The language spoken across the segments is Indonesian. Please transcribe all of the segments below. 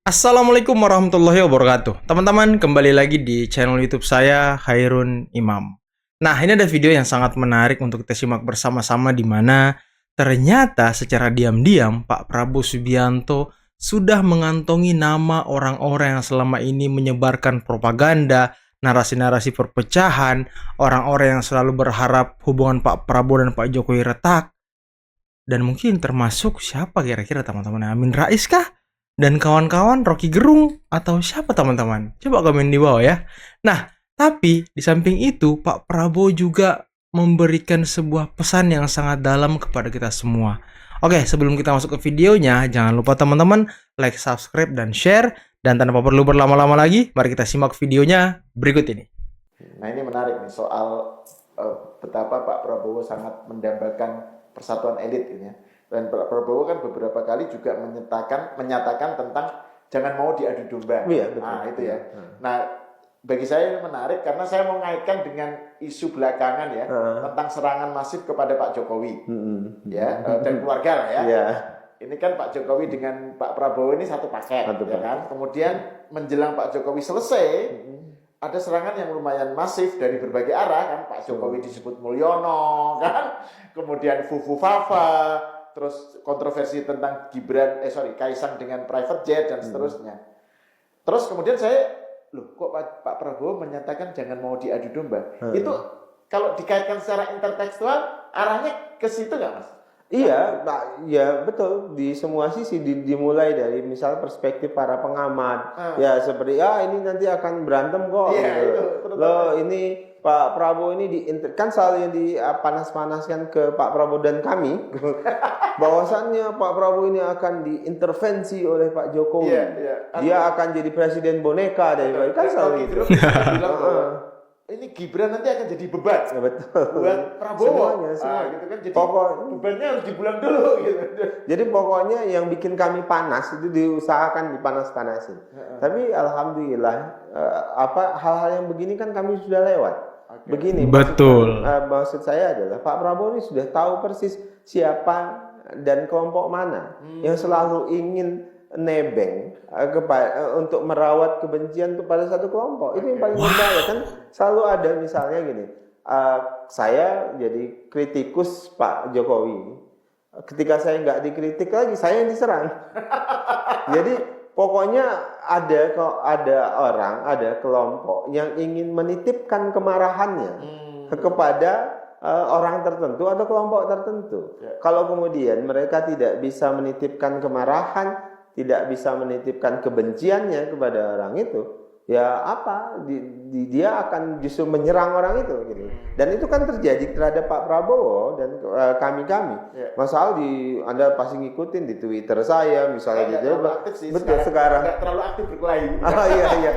Assalamualaikum warahmatullahi wabarakatuh. Teman-teman, kembali lagi di channel YouTube saya, Hairun Imam. Nah, ini ada video yang sangat menarik untuk kita simak bersama-sama di mana ternyata secara diam-diam Pak Prabowo Subianto sudah mengantongi nama orang-orang yang selama ini menyebarkan propaganda, narasi-narasi perpecahan, orang-orang yang selalu berharap hubungan Pak Prabowo dan Pak Jokowi retak. Dan mungkin termasuk siapa kira-kira teman-teman? Amin Rais kah? Dan kawan-kawan Rocky Gerung atau siapa teman-teman? Coba komen di bawah ya. Nah, tapi di samping itu Pak Prabowo juga memberikan sebuah pesan yang sangat dalam kepada kita semua. Oke, sebelum kita masuk ke videonya, jangan lupa teman-teman like, subscribe, dan share. Dan tanpa perlu berlama-lama lagi, mari kita simak videonya berikut ini. Nah, ini menarik nih soal betapa Pak Prabowo sangat mendambakan persatuan elit ini ya. Dan Pak Prabowo kan beberapa kali juga menyatakan tentang jangan mau diadu domba. Iya, betul. Nah, itu ya. Nah, bagi saya ini menarik karena saya mau ngaitkan dengan isu belakangan ya tentang serangan masif kepada Pak Jokowi. Ya, dan keluarga lah ya. Iya. Ini kan Pak Jokowi dengan Pak Prabowo ini satu paket, ya kan? Kemudian menjelang Pak Jokowi selesai, ada serangan yang lumayan masif dari berbagai arah kan. Pak Jokowi disebut Mulyono kan, kemudian Fufu Fafa, terus kontroversi tentang Kaisang dengan private jet dan seterusnya. Terus kemudian saya, loh kok Pak Prabowo menyatakan jangan mau diadu domba? Itu kalau dikaitkan secara intertekstual arahnya ke situ nggak Mas? Iya, ya betul. Di semua sisi dimulai dari misal perspektif para pengamat. Ya seperti ini nanti akan berantem kok. Iya, gitu. itu, Loh ini Pak Prabowo ini kan selalu yang dipanas-panaskan ke Pak Prabowo dan kami bahwasannya Pak Prabowo ini akan diintervensi oleh Pak Jokowi. Dia akan jadi presiden boneka dari kan selalu itu. Ini Gibran nanti akan jadi beban betul. buat Prabowo. Semuanya. Gitu kan. Jadi bebannya harus dibuang dulu gitu. Jadi pokoknya yang bikin kami panas itu diusahakan dipanas-panasin. Tapi alhamdulillah hal-hal yang begini kan kami sudah lewat. Begini. Betul. Maksud saya adalah Pak Prabowo ini sudah tahu persis siapa dan kelompok mana yang selalu ingin nebeng untuk merawat kebencian kepada satu kelompok. Itu yang paling berbahaya kan. Selalu ada misalnya gini, saya jadi kritikus Pak Jokowi. Ketika saya nggak dikritik lagi, saya yang diserang. Jadi pokoknya ada kelompok yang ingin menitipkan kemarahannya kepada orang tertentu atau kelompok tertentu. Kalau kemudian mereka tidak bisa menitipkan kemarahan, tidak bisa menitipkan kebenciannya kepada orang itu, ya dia akan justru menyerang orang itu gitu. Dan itu kan terjadi terhadap Pak Prabowo dan kami. Mas Aldi, Anda pasti ngikutin di Twitter saya misalnya gitu. Betul sekarang. Nggak terlalu aktif berkelahi. Iya.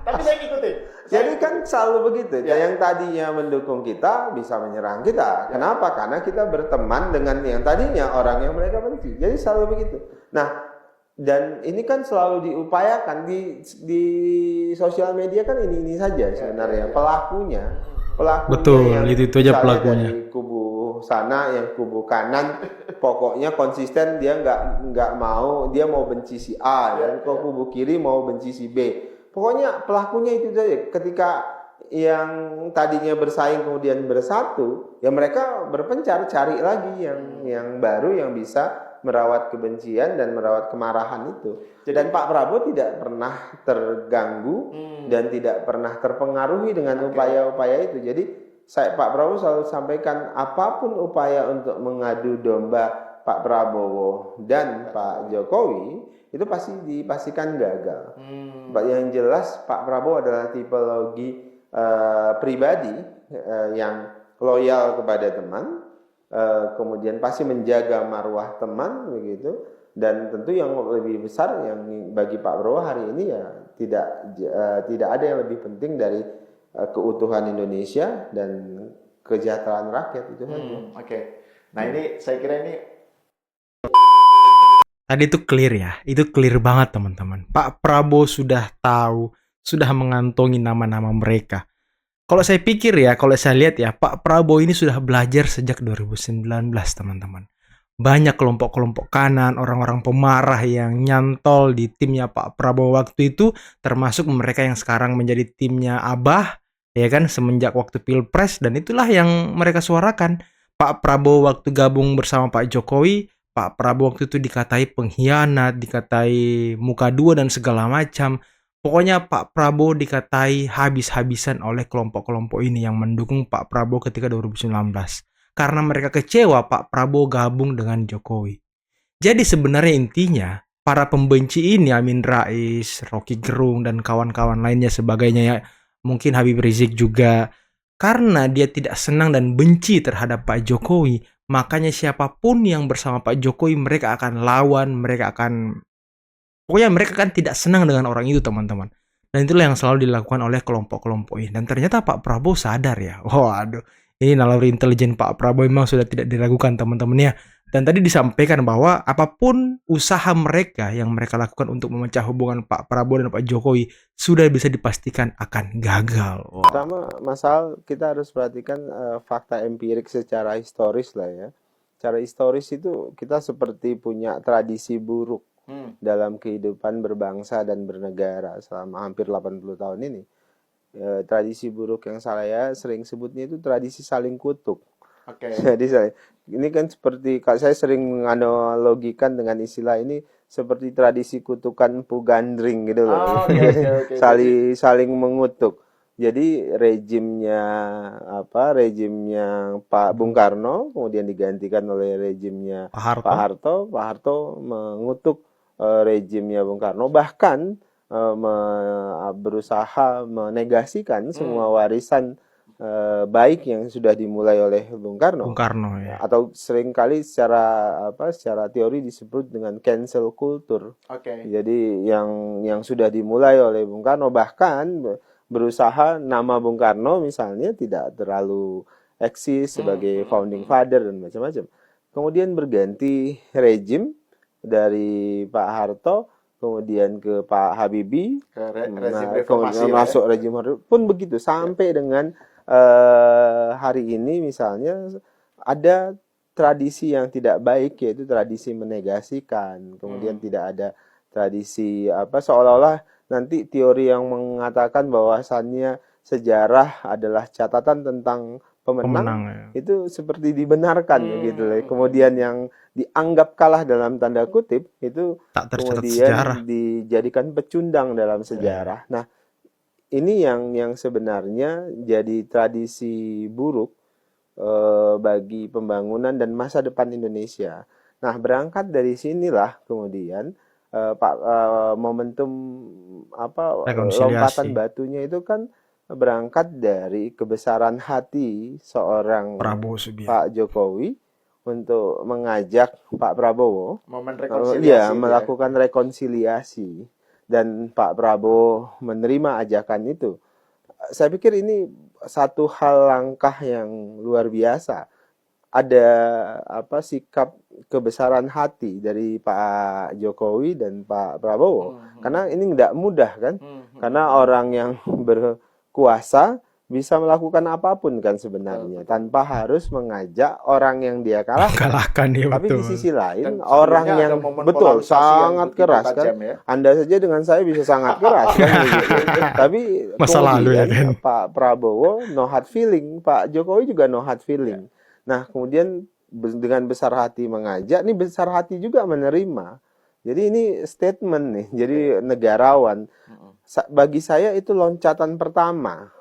Tapi saya ngikutin. Jadi kan selalu begitu. Yang tadinya mendukung kita bisa menyerang kita. Kenapa? Karena kita berteman dengan yang tadinya orang yang mereka benci. Jadi selalu begitu. Nah, dan ini kan selalu diupayakan di sosial media kan ini saja sebenarnya pelakunya Betul, yang itu aja pelakunya. dari kubu sana yang kubu kanan pokoknya konsisten dia nggak mau, dia mau benci si A, dan kubu kiri mau benci si B. Pokoknya pelakunya itu saja. Ketika yang tadinya bersaing kemudian bersatu, ya mereka berpencar cari lagi yang baru yang bisa merawat kebencian dan merawat kemarahan itu. Dan Pak Prabowo tidak pernah terganggu dan tidak pernah terpengaruhi dengan upaya-upaya itu. Jadi Pak Prabowo selalu sampaikan apapun upaya untuk mengadu domba Pak Prabowo dan Pak Jokowi itu pasti dipastikan gagal. Yang jelas Pak Prabowo adalah tipologi pribadi yang loyal kepada teman. Kemudian pasti menjaga marwah teman begitu, dan tentu yang lebih besar yang bagi Pak Prabowo hari ini ya tidak ada yang lebih penting dari keutuhan Indonesia dan kesejahteraan rakyat itu saja. Nah ini saya kira ini Tadi itu clear ya, itu clear banget teman-teman. Pak Prabowo sudah tahu, sudah mengantongi nama-nama mereka. Kalau saya pikir ya, kalau saya lihat ya, Pak Prabowo ini sudah belajar sejak 2019 teman-teman. banyak kelompok-kelompok kanan, orang-orang pemarah yang nyantol di timnya Pak Prabowo waktu itu, termasuk mereka yang sekarang menjadi timnya Abah, ya kan, semenjak waktu Pilpres, dan itulah yang mereka suarakan. Pak Prabowo waktu gabung bersama Pak Jokowi, Pak Prabowo waktu itu dikatai pengkhianat, dikatai muka dua dan segala macam. Pokoknya Pak Prabowo dikatai habis-habisan oleh kelompok-kelompok ini yang mendukung Pak Prabowo ketika 2019. Karena mereka kecewa Pak Prabowo gabung dengan Jokowi. Jadi sebenarnya intinya, para pembenci ini, Amin Rais, Rocky Gerung, dan kawan-kawan lainnya sebagainya ya, mungkin Habib Rizik juga, karena dia tidak senang dan benci terhadap Pak Jokowi, makanya siapapun yang bersama Pak Jokowi mereka akan lawan, pokoknya mereka kan tidak senang dengan orang itu, teman-teman. Dan itulah yang selalu dilakukan oleh kelompok-kelompok ini. Dan ternyata Pak Prabowo sadar ya. Waduh, ini naluri intelijen Pak Prabowo memang sudah tidak diragukan, teman-teman ya. Dan tadi disampaikan bahwa apapun usaha mereka yang mereka lakukan untuk memecah hubungan Pak Prabowo dan Pak Jokowi sudah bisa dipastikan akan gagal. Wah. Pertama, masalah kita harus perhatikan fakta empirik secara historis lah ya. Secara historis itu kita seperti punya tradisi buruk dalam kehidupan berbangsa dan bernegara selama hampir 80 tahun ini. Tradisi buruk yang saya sering sebutnya itu tradisi saling kutuk. Oke. Jadi ini kan seperti saya sering menganalogikan dengan istilah ini seperti tradisi kutukan Empu Gandring gitu loh. Oke. Saling mengutuk. Jadi rejimnya Pak Bung Karno kemudian digantikan oleh rejimnya Pak Pak Harto. Pak Harto mengutuk rejimnya Bung Karno, bahkan berusaha menegasikan semua warisan baik yang sudah dimulai oleh Bung Karno. Bung Karno ya. Atau seringkali secara teori disebut dengan cancel culture. Oke. Jadi yang sudah dimulai oleh Bung Karno, bahkan berusaha nama Bung Karno misalnya tidak terlalu eksis sebagai founding father dan macam-macam. Kemudian berganti rejim dari Pak Harto, kemudian ke Pak Habibie, Rezim reformasi masuk rejim pun begitu sampai dengan hari ini misalnya ada tradisi yang tidak baik, yaitu tradisi menegasikan, kemudian tidak ada tradisi seolah-olah nanti teori yang mengatakan bahwasannya sejarah adalah catatan tentang pemenang ya. itu seperti dibenarkan gitu loh. Kemudian yang dianggap kalah dalam tanda kutip itu Tak tercatat kemudian sejarah. dijadikan pecundang dalam sejarah. Nah, ini yang sebenarnya jadi tradisi buruk bagi pembangunan dan masa depan Indonesia. Nah, berangkat dari sinilah kemudian momentum lompatan batunya itu kan berangkat dari kebesaran hati seorang Prabowo Subianto, Pak Jokowi untuk mengajak Pak Prabowo melakukan rekonsiliasi, dan Pak Prabowo menerima ajakan itu. Saya pikir ini satu hal langkah yang luar biasa. Ada sikap kebesaran hati dari Pak Jokowi dan Pak Prabowo. Karena ini tidak mudah kan? Karena orang yang berkuasa bisa melakukan apapun kan sebenarnya, tanpa harus mengajak orang yang dia kalahkan. ya, tapi betul. di sisi lain orang yang betul sangat keras kan ya? Anda saja dengan saya bisa sangat keras kan tapi masa lalu ya kan? Pak Prabowo no hard feeling, Pak Jokowi juga no hard feeling. Nah kemudian dengan besar hati mengajak, nih besar hati juga menerima. Jadi ini statement nih, jadi negarawan. Bagi saya itu loncatan pertama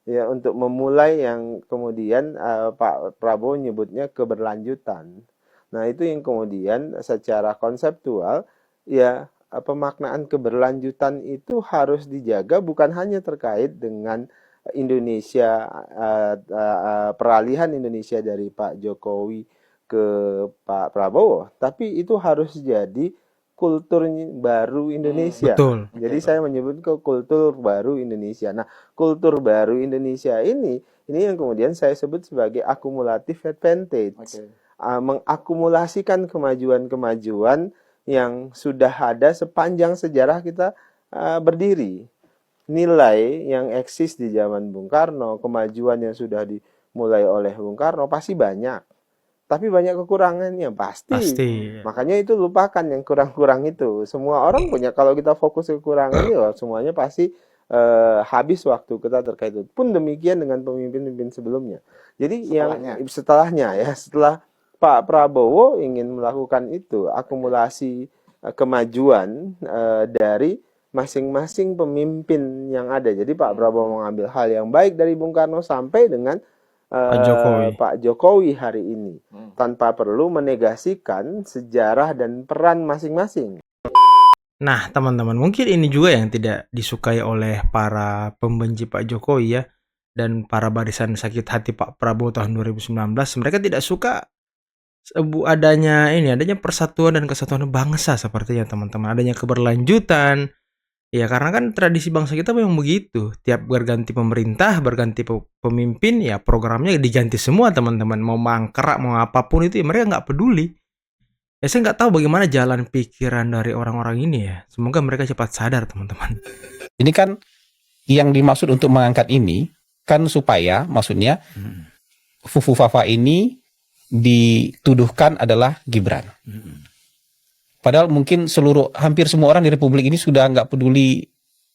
ya untuk memulai yang kemudian Pak Prabowo nyebutnya keberlanjutan. Nah itu yang kemudian secara konseptual ya pemaknaan keberlanjutan itu harus dijaga, bukan hanya terkait dengan Indonesia, peralihan Indonesia dari Pak Jokowi ke Pak Prabowo, tapi itu harus jadi kultur baru Indonesia. Betul. Jadi saya menyebut ke kultur baru Indonesia. Nah, kultur baru Indonesia ini yang kemudian saya sebut sebagai akumulatif advantage. Mengakumulasikan kemajuan-kemajuan yang sudah ada sepanjang sejarah kita berdiri. Nilai yang eksis di zaman Bung Karno, kemajuan yang sudah dimulai oleh Bung Karno pasti banyak. tapi banyak kekurangannya pasti. Pasti. Makanya itu lupakan yang kurang-kurang itu. Semua orang punya, kalau kita fokus ke kekurangan ya semuanya pasti habis waktu kita terkait itu. Pun demikian dengan pemimpin-pemimpin sebelumnya. Jadi setelahnya ya, setelah Pak Prabowo ingin melakukan itu akumulasi kemajuan dari masing-masing pemimpin yang ada. Jadi Pak Prabowo mengambil hal yang baik dari Bung Karno sampai dengan Pak Jokowi hari ini, tanpa perlu menegasikan sejarah dan peran masing-masing. Nah, teman-teman, mungkin ini juga yang tidak disukai oleh para pembenci Pak Jokowi ya, dan para barisan sakit hati Pak Prabowo tahun 2019. Mereka tidak suka adanya persatuan dan kesatuan bangsa sepertinya, teman-teman. Adanya keberlanjutan. Ya, karena kan tradisi bangsa kita memang begitu. Tiap berganti pemerintah, berganti pemimpin, ya programnya diganti semua, teman-teman. Mau mangkrak, mau apapun itu, ya mereka nggak peduli. Ya, saya nggak tahu bagaimana jalan pikiran dari orang-orang ini ya. Semoga mereka cepat sadar, teman-teman. Ini kan yang dimaksud untuk mengangkat ini, kan supaya, maksudnya, Fufu Fafa ini dituduhkan adalah Gibran. Padahal mungkin hampir semua orang di Republik ini sudah nggak peduli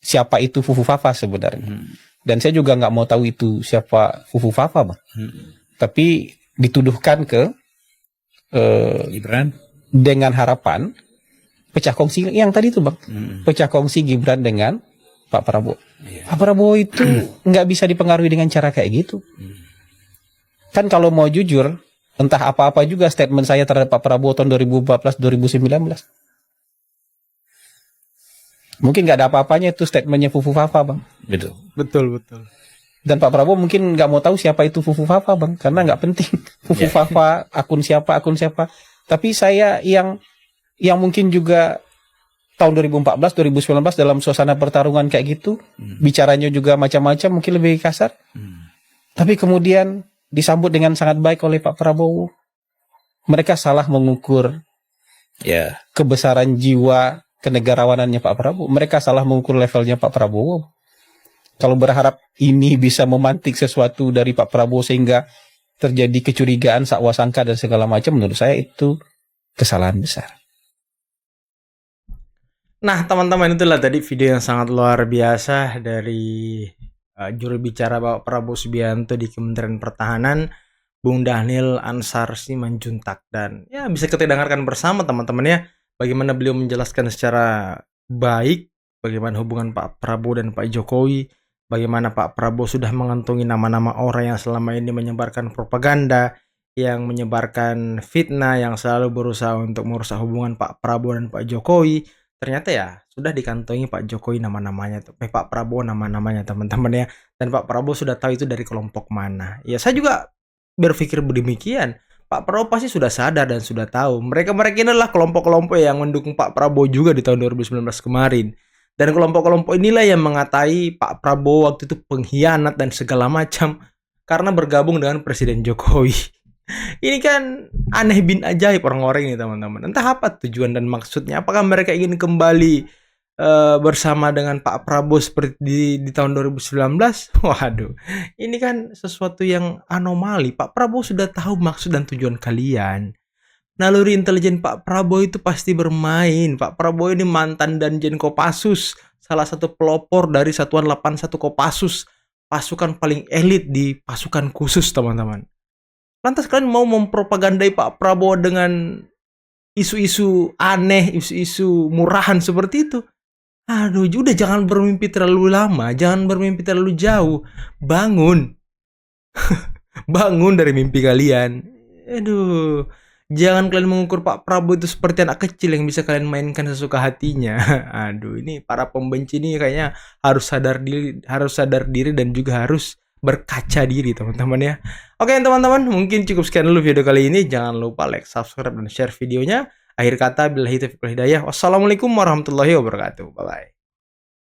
siapa itu Fufu Fafa sebenarnya. Dan saya juga nggak mau tahu itu siapa Fufu Fafa, Bang. Tapi dituduhkan ke Gibran dengan harapan pecah kongsi yang tadi itu, Bang. Pecah kongsi Gibran dengan Pak Prabowo. Pak Prabowo itu nggak bisa dipengaruhi dengan cara kayak gitu. Kan kalau mau jujur, entah apa-apa juga statement saya terhadap Pak Prabowo tahun 2014-2019. Mungkin nggak ada apa-apanya itu statementnya Fufu Fafa, Bang. Betul. Dan Pak Prabowo mungkin nggak mau tahu siapa itu Fufu Fafa, Bang, karena nggak penting. Fufu Fafa, akun siapa. Tapi saya yang mungkin juga tahun 2014-2019 dalam suasana pertarungan kayak gitu, bicaranya juga macam-macam, mungkin lebih kasar. Tapi kemudian disambut dengan sangat baik oleh Pak Prabowo. Mereka salah mengukur kebesaran jiwa kenegarawanannya Pak Prabowo. Mereka salah mengukur levelnya Pak Prabowo. Kalau berharap ini bisa memantik sesuatu dari Pak Prabowo sehingga terjadi kecurigaan, sakwasangka dan segala macam, menurut saya itu kesalahan besar. Nah, teman-teman, itulah tadi video yang sangat luar biasa dari juru bicara Bapak Prabowo Subianto di Kementerian Pertahanan, Bung Dhanil Ansar Simanjuntak. Dan ya bisa kita dengarkan bersama, teman-teman ya, bagaimana beliau menjelaskan secara baik bagaimana hubungan Pak Prabowo dan Pak Jokowi, bagaimana Pak Prabowo sudah mengantongi nama-nama orang yang selama ini menyebarkan propaganda, yang menyebarkan fitnah, yang selalu berusaha untuk merusak hubungan Pak Prabowo dan Pak Jokowi. Ternyata ya sudah dikantongi Pak Jokowi nama-namanya, Pak Prabowo nama-namanya, teman-teman ya. Dan Pak Prabowo sudah tahu itu dari kelompok mana. Ya, saya juga berpikir demikian. Pak Prabowo pasti sudah sadar dan sudah tahu. Mereka ini adalah kelompok-kelompok yang mendukung Pak Prabowo juga di tahun 2019 kemarin. Dan kelompok-kelompok inilah yang mengatai Pak Prabowo waktu itu pengkhianat dan segala macam karena bergabung dengan Presiden Jokowi. Ini kan aneh bin ajaib orang-orang ini, teman-teman. Entah apa tujuan dan maksudnya. Apakah mereka ingin kembali bersama dengan Pak Prabowo seperti di tahun 2019? Waduh, ini kan sesuatu yang anomali. Pak Prabowo sudah tahu maksud dan tujuan kalian. Naluri intelijen Pak Prabowo itu pasti bermain. Pak Prabowo ini mantan Danjen Kopassus, salah satu pelopor dari Satuan 81 Kopassus, pasukan paling elit di pasukan khusus, teman-teman. Lantas kalian mau mempropagandai Pak Prabowo dengan isu-isu aneh, isu-isu murahan seperti itu? Aduh, udah jangan bermimpi terlalu lama, jangan bermimpi terlalu jauh. Bangun. Bangun dari mimpi kalian. Aduh, jangan kalian mengukur Pak Prabowo itu seperti anak kecil yang bisa kalian mainkan sesuka hatinya. Aduh, ini para pembenci ini kayaknya harus sadar diri dan juga harus berkaca diri, teman-teman ya. Oke, teman-teman, mungkin cukup sekian dulu video kali ini. Jangan lupa like, subscribe, dan share videonya. Akhir kata, billahi taufiq wal hidayah. Wassalamualaikum warahmatullahi wabarakatuh. Bye-bye.